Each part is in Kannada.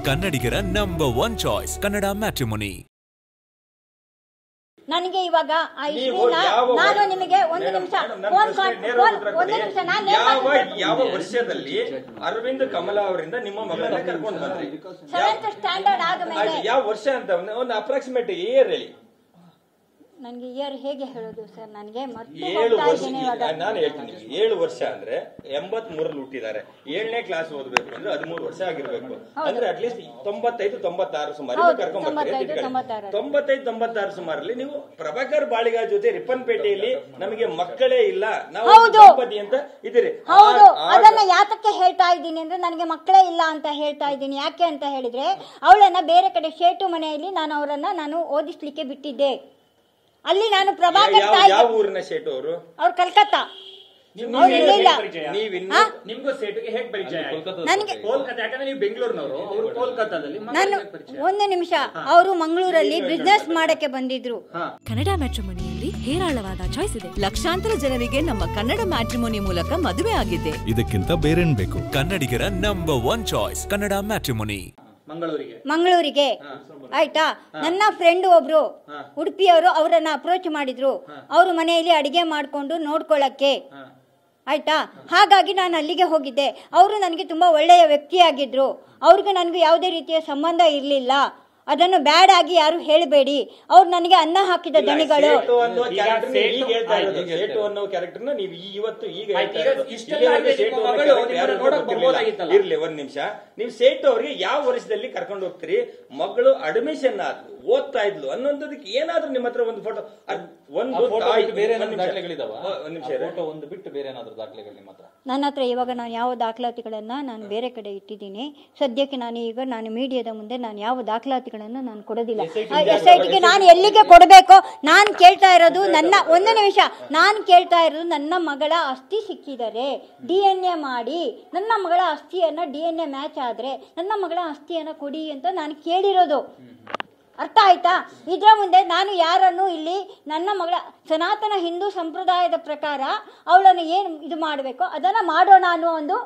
ಕನ್ನಡಿಗರ ನಂಬರ್ 1 ಚಾಯ್ಸ್ ಕನ್ನಡ ಮ್ಯಾಟ್ರಿಮೋನಿ. ನನಗೆ ಇವಾಗ ನಾನು ನಿಮಗೆ ಒಂದು ನಿಮಿಷ ಯಾವ ವರ್ಷದಲ್ಲಿ ಅರವಿಂದ್ ಕಮಲಾ ಅವರಿಂದ ನಿಮ್ಮ ಮಗಳನ್ನ ಕರ್ಕೊಂಡು ಬಂದ್ರಿ? 7th ಸ್ಟ್ಯಾಂಡರ್ಡ್ ಆದಮೇಲೆ ಯಾವ ವರ್ಷ ಅಂತ ಒಂದು ಅಪ್ರಾಕ್ಸಿಮೇಟ್ ಇಯರ್ ಹೇಳಿ. ನನಗೆ ಇಯರ್ ಹೇಗೆ ಹೇಳೋದು ಸರ್? ನನಗೆ 7 ವರ್ಷ. ನಾನು ಹೇಳ್ತೀನಿ, 7 ವರ್ಷ ಅಂದ್ರೆ 83 ಹುಟ್ಟಿದ್ದಾರೆ. 7ನೇ ಕ್ಲಾಸ್ ಓದಬೇಕು ಅಂದ್ರೆ 13 ವರ್ಷ ಆಗಿರ್ಬೇಕು. ಅಂದ್ರೆ ಅಟ್ಲೀಸ್ಟ್ 95-96 ಸುಮಾರು ಕರ್ಕೊಂಡ್ ಬರ್ತೀರಿ. 95-96 ಸುಮಾರಲ್ಲಿ ನೀವು ಪ್ರಭಾಕರ್ ಬಾಳಿಗ ಜೊತೆ ರಿಪ್ಪನ್ಪೇಟೆಯಲ್ಲಿ ನಮಗೆ ಮಕ್ಕಳೇ ಇಲ್ಲ, ನಾವು ದಂಪತಿ ಅಂತ ಇದ್ದೀರಿ. ಹೌದು, ಅದನ್ನ ಯಾತಕ್ಕೆ ಹೇಳ್ತಾ ಇದ್ದೀನಿ ಅಂದ್ರೆ ನನಗೆ ಮಕ್ಕಳೇ ಇಲ್ಲ ಅಂತ ಹೇಳ್ತಾ ಇದ್ದೀನಿ. ಯಾಕೆ ಅಂತ ಹೇಳಿದ್ರೆ ಅವಳನ್ನ ಬೇರೆ ಕಡೆ ಶೇಟು ಮನೆಯಲ್ಲಿ ನಾನು ಓದಿಸ್ಲಿಕ್ಕೆ ಬಿಟ್ಟಿದ್ದೆ. ಅಲ್ಲಿ ನಾನು ಪ್ರಭಾಕರ್ ಯಾವ ಊರಿನ ಶೇಟು ಅವರು? ಅವ್ರು ಕಲ್ಕತ್ತಾ. ನಿಮ್ಗೂ ಸೇಟುಗೆ ಹೇಗೆ ಪರಿಚಯ? ನನಗೆ ಕೋಲ್ಕತ್ತಾ, ಯಾಕಂದ್ರೆ ನೀವು ಬೆಂಗಳೂರಿನವರು, ಅವರು ಕೋಲ್ಕತ್ತಾದಲ್ಲಿ. ನಾನು ಒಂದು ನಿಮಿಷ, ಅವರು ಮಂಗಳೂರಲ್ಲಿ ಬಿಸ್ನೆಸ್ ಮಾಡಕ್ಕೆ ಬಂದಿದ್ರು. ಕನ್ನಡ ಮ್ಯಾಟ್ರಿಮೋನಿಯಲ್ಲಿ ಹೇರಾಳವಾದ ಚಾಯ್ಸ್ ಇದೆ. ಲಕ್ಷಾಂತರ ಜನರಿಗೆ ನಮ್ಮ ಕನ್ನಡ ಮ್ಯಾಟ್ರಿಮೋನಿ ಮೂಲಕ ಮದುವೆ ಆಗಿದೆ. ಇದಕ್ಕಿಂತ ಬೇರೇನ್ ಬೇಕು? ಕನ್ನಡಿಗರ ನಂಬರ್ 1 ಚಾಯ್ಸ್ ಕನ್ನಡ ಮ್ಯಾಟ್ರಿಮೋನಿ. ಮಂಗಳೂರಿಗೆ ಆಯ್ತಾ. ನನ್ನ ಫ್ರೆಂಡ್ ಒಬ್ರು ಉಡುಪಿಯವರು ಅವರನ್ನ ಅಪ್ರೋಚ್ ಮಾಡಿದ್ರು, ಅವ್ರ ಮನೆಯಲ್ಲಿ ಅಡಿಗೆ ಮಾಡ್ಕೊಂಡು ನೋಡ್ಕೊಳ್ಳಕ್ಕೆ ಆಯ್ತಾ. ಹಾಗಾಗಿ ನಾನು ಅಲ್ಲಿಗೆ ಹೋಗಿದ್ದೆ. ಅವರು ನನಗೆ ತುಂಬಾ ಒಳ್ಳೆಯ ವ್ಯಕ್ತಿಯಾಗಿದ್ರು. ಅವ್ರಿಗೆ ನನಗೆ ಯಾವುದೇ ರೀತಿಯ ಸಂಬಂಧ ಇರಲಿಲ್ಲ. ಅದನ್ನು ಬ್ಯಾಡ್ ಆಗಿ ಯಾರು ಹೇಳಬೇಡಿ. ಅವ್ರು ನನಗೆ ಅನ್ನ ಹಾಕಿದ ದಣಿಗಳು. ಇರ್ಲಿ ಒಂದ್ ನಿಮಿಷ, ನೀವು ಸೇಟು ಅವ್ರಿಗೆ ಯಾವ ವರ್ಷದಲ್ಲಿ ಕರ್ಕೊಂಡು ಹೋಗ್ತೀರಿ? ಮಗಳು ಅಡ್ಮಿಷನ್ ಆದ್ಲು, ಓದ್ತಾ ಇದ್ಲು ಅನ್ನೋದಕ್ಕೆ ಏನಾದ್ರೂ ನಿಮ್ಮ ಹತ್ರ ಒಂದು ಫೋಟೋ, ಒಂದು ಬಿಟ್ಟು ಬೇರೆ ಏನಾದ್ರು ದಾಖಲೆಗಳು ನಿಮ್ಮ ಹತ್ರ? ನನ್ನ ಹತ್ರ ಇವಾಗ ನಾನು ಯಾವ ದಾಖಲಾತಿಗಳನ್ನ ನಾನು ಬೇರೆ ಕಡೆ ಇಟ್ಟಿದ್ದೀನಿ. ಸದ್ಯಕ್ಕೆ ನಾನು ಮೀಡಿಯಾದ ಮುಂದೆ ನಾನು ಯಾವ ದಾಖಲಾತಿಗಳನ್ನು ನಾನು ಕೊಡೋದಿಲ್ಲ. SITಗೆ ನಾನು ಎಲ್ಲಿಗೆ ಕೊಡಬೇಕೋ ನಾನು ಕೇಳ್ತಾ ಇರೋದು ನನ್ನ ಮಗಳ ಅಸ್ಥಿ ಸಿಕ್ಕಿದರೆ DNA ಮಾಡಿ ನನ್ನ ಮಗಳ ಅಸ್ಥಿಯನ್ನ DNA ಮ್ಯಾಚ್ ಆದ್ರೆ ನನ್ನ ಮಗಳ ಅಸ್ಥಿಯನ್ನ ಕೊಡಿ ಅಂತ ನಾನು ಕೇಳಿರೋದು. ಅರ್ಥ ಆಯ್ತಾ? ಇದ್ರ ಮುಂದೆ ನಾನು ಯಾರನ್ನು ಇಲ್ಲಿ ನನ್ನ ಮಗಳ ಸನಾತನ ಹಿಂದೂ ಸಂಪ್ರದಾಯದ ಪ್ರಕಾರ ಅವಳನ್ನು ಏನು ಇದು ಮಾಡಬೇಕೋ ಅದನ್ನ ಮಾಡೋಣ ಅನ್ನೋ ಒಂದು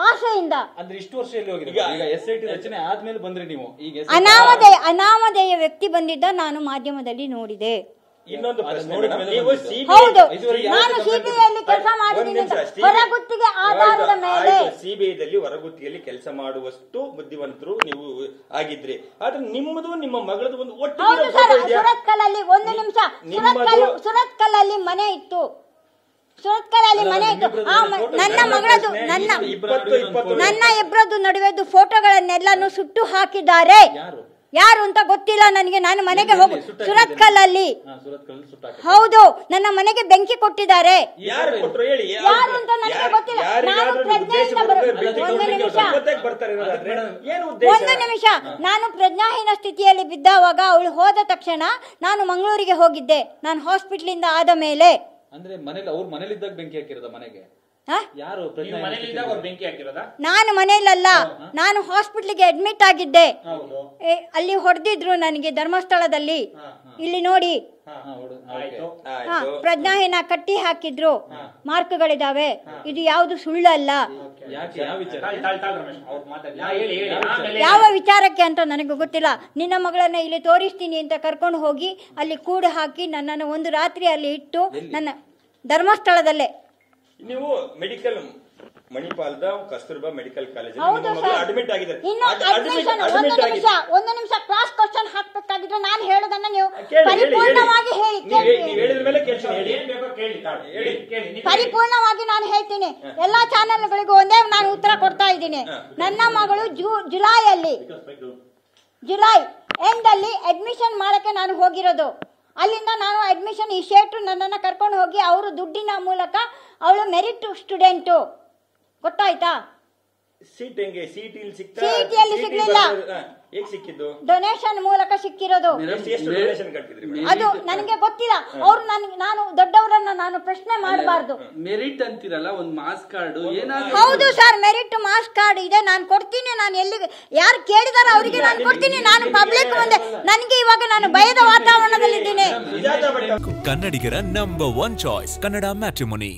ಆಸೆಯಿಂದ. ಅಂದ್ರೆ ಇಷ್ಟು ವರ್ಷ ಎಲ್ಲಿ ಹೋಗಿರಿ? ಈಗ SIT ರಚನೆ ಆದ್ಮೇಲೆ ಬಂದ್ರಿ ನೀವು. ಈಗ ಅನಾಮಧೇಯ ವ್ಯಕ್ತಿ ಬಂದಿದ್ದ ನಾನು ಮಾಧ್ಯಮದಲ್ಲಿ ನೋಡಿದೆ. ಇನ್ನೊಂದು ಹೌದು, ನಾನು ಸಿಬಿಐಯಲ್ಲಿ ಕೆಲಸ ಮಾಡಿದ್ದೀನಿ. ಹೊರಗುತ್ತಿಗೆ ಆಧಾರದ ಮೇಲೆ ಸಿಬಿಐದಲ್ಲಿ ಹೊರಗುತ್ತಿಗೆಯಲ್ಲಿ ಕೆಲಸ ಮಾಡುವಷ್ಟು ಬುದ್ಧಿವಂತರು ನೀವು ಆಗಿದ್ರಿ. ಆದ್ರೆ ನಿಮ್ಮದು ನಿಮ್ಮ ಮಗಳದು ಒಂದು ಒಟ್ಟು ಸುರತ್ಕಲ್ಲಲ್ಲಿ ಒಂದು ನಿಮಿಷ, ಸುರತ್ಕಲ್ಲಲ್ಲಿ ಮನೆ ಇತ್ತು. ಸುರತ್ಕಲ್ಲಲ್ಲಿ ಮನೆ ಇತ್ತು. ನನ್ನ ಮಗಳದು ನನ್ನ ಇಬ್ಬರದ್ದು ನಡುವೆದು ಫೋಟೋಗಳನ್ನೆಲ್ಲಾನು ಸುಟ್ಟು ಹಾಕಿದ್ದಾರೆ. ಯಾರು ಅಂತ ಗೊತ್ತಿಲ್ಲ ನನಗೆ. ನಾನು ಮನೆಗೆ ಹೋಗು ಸುರತ್ಕಲ್ಲಲ್ಲಿ, ಹೌದು, ನನ್ನ ಮನೆಗೆ ಬೆಂಕಿ ಕೊಟ್ಟಿದ್ದಾರೆ. ಯಾರು ಅಂತ ನನಗೆ ಗೊತ್ತಿಲ್ಲ. ಒಂದು ನಿಮಿಷ, ನಾನು ಪ್ರಜ್ಞಾಹೀನ ಸ್ಥಿತಿಯಲ್ಲಿ ಬಿದ್ದಾವಾಗ ಅವಳು ಹೋದ ತಕ್ಷಣ ನಾನು ಮಂಗಳೂರಿಗೆ ಹೋಗಿದ್ದೆ. ನಾನು ಹಾಸ್ಪಿಟ್ಲಿಂದ ಆದ ಮೇಲೆ. ಅಂದ್ರೆ ಅವ್ರ ಮನೇಲಿದ್ದಾಗ ಬೆಂಕಿ ಹಾಕಿರೋದ ಮನೆಗೆ? ಯಾರು ಬೆಂಕಿ ಹಾಕಿರೋದ? ನಾನು ಮನೆಯಲ್ಲ, ನಾನು ಹಾಸ್ಪಿಟ್ಲಿಗೆ ಅಡ್ಮಿಟ್ ಆಗಿದ್ದೆ. ಅಲ್ಲಿ ಹೊಡೆದಿದ್ರು ನನಗೆ ಧರ್ಮಸ್ಥಳದಲ್ಲಿ. ಇಲ್ಲಿ ನೋಡಿ, ಪ್ರಜ್ಞಾಹೀನ ಕಟ್ಟಿ ಹಾಕಿದ್ರು, ಮಾರ್ಕ್ಗಳಿದಾವೆ. ಇದು ಯಾವುದು ಸುಳ್ಳಲ್ಲ. ಯಾವ ವಿಚಾರಕ್ಕೆ ಅಂತ ನನಗೆ ಗೊತ್ತಿಲ್ಲ. ನಿನ್ನ ಮಗಳನ್ನ ಇಲ್ಲಿ ತೋರಿಸ್ತೀನಿ ಅಂತ ಕರ್ಕೊಂಡು ಹೋಗಿ ಅಲ್ಲಿ ಕೂಡು ಹಾಕಿ ನನ್ನನ್ನು ಒಂದು ರಾತ್ರಿ ಅಲ್ಲಿ ಇಟ್ಟು ನನ್ನ ಧರ್ಮಸ್ಥಳದಲ್ಲೇ. ನೀವು ಮೆಡಿಕಲ್ ಮಣಿಪಾಲದ ಕಸ್ತೂರ್ಬಾ ಮೆಡಿಕಲ್ ಕಾಲೇಜ್ ಅಡ್ಮಿಟ್ ಆಗಿದ್ದಾರೆ. ಒಂದು ನಿಮಿಷ ಕ್ರಾಸ್ ಕ್ವಶನ್ ಹಾಕ್ಬೇಕಾಗಿದ್ರೆ ನಾನು ಹೇಳೋದನ್ನ ನೀವು ಪರಿಪೂರ್ಣವಾಗಿ ಪರಿಪೂರ್ಣವಾಗಿ ನಾನು ಹೇಳ್ತೀನಿ. ಎಲ್ಲಾ ಚಾನೆಲ್ಗಳಿಗೂ ಒಂದೇ ನಾನು ಉತ್ತರ ಕೊಡ್ತಾ ಇದ್ದೀನಿ. ನನ್ನ ಮಗಳು ಜುಲೈ ಎಂಡ್ ಅಲ್ಲಿ ಅಡ್ಮಿಷನ್ ಮಾಡಕ್ಕೆ ನಾನು ಹೋಗಿರೋದು. ಅಲ್ಲಿಂದ ನಾನು ಅಡ್ಮಿಷನ್ ಈ ಶೇಟು ನನ್ನನ್ನು ಕರ್ಕೊಂಡು ಹೋಗಿ ಅವರು ದುಡ್ಡಿನ ಮೂಲಕ ಅವಳು ಮೆರಿಟ್ ಸ್ಟೂಡೆಂಟು, ಗೊತ್ತಾಯ್ತಾ? ಸಿಟಿಯಲ್ಲಿ ಸಿಗ್ಲಿಲ್ಲ, ಡೊನೇಷನ್ ಮೂಲಕ ಸಿಕ್ಕಿರೋದು. ಅದು ನನಗೆ ಗೊತ್ತಿಲ್ಲ. ಅವ್ರು ನಾನು ದೊಡ್ಡವರನ್ನ ನಾನು ಪ್ರಶ್ನೆ ಮಾಡಬಾರ್ದು. ಮೆರಿಟ್ ಅಂತಿರಲ್ಲ, ಒಂದು ಮಾಸ್ ಕಾರ್ಡ್. ಹೌದು ಸರ್, ಮೆರಿಟ್ ಮಾಸ್ ಕಾರ್ಡ್ ಇದೆ, ನಾನು ಕೊಡ್ತೀನಿ. ನಾನು ಎಲ್ಲಿಗೆ ಯಾರು ಕೇಳಿದಾರ ಅವರಿಗೆ ನಾನು ಕೊಡ್ತೀನಿ. ನಾನು ಪಬ್ಲಿಕ್ ಮುಂದೆ ನನಗೆ ಇವಾಗ ನಾನು ಭಯದ ವಾತಾವರಣದಲ್ಲಿದ್ದೀನಿ. ಕನ್ನಡಿಗರ ನಂಬರ್ 1 ಚಾಯ್ಸ್ ಕನ್ನಡ ಮ್ಯಾಟ್ರಿಮೋನಿ.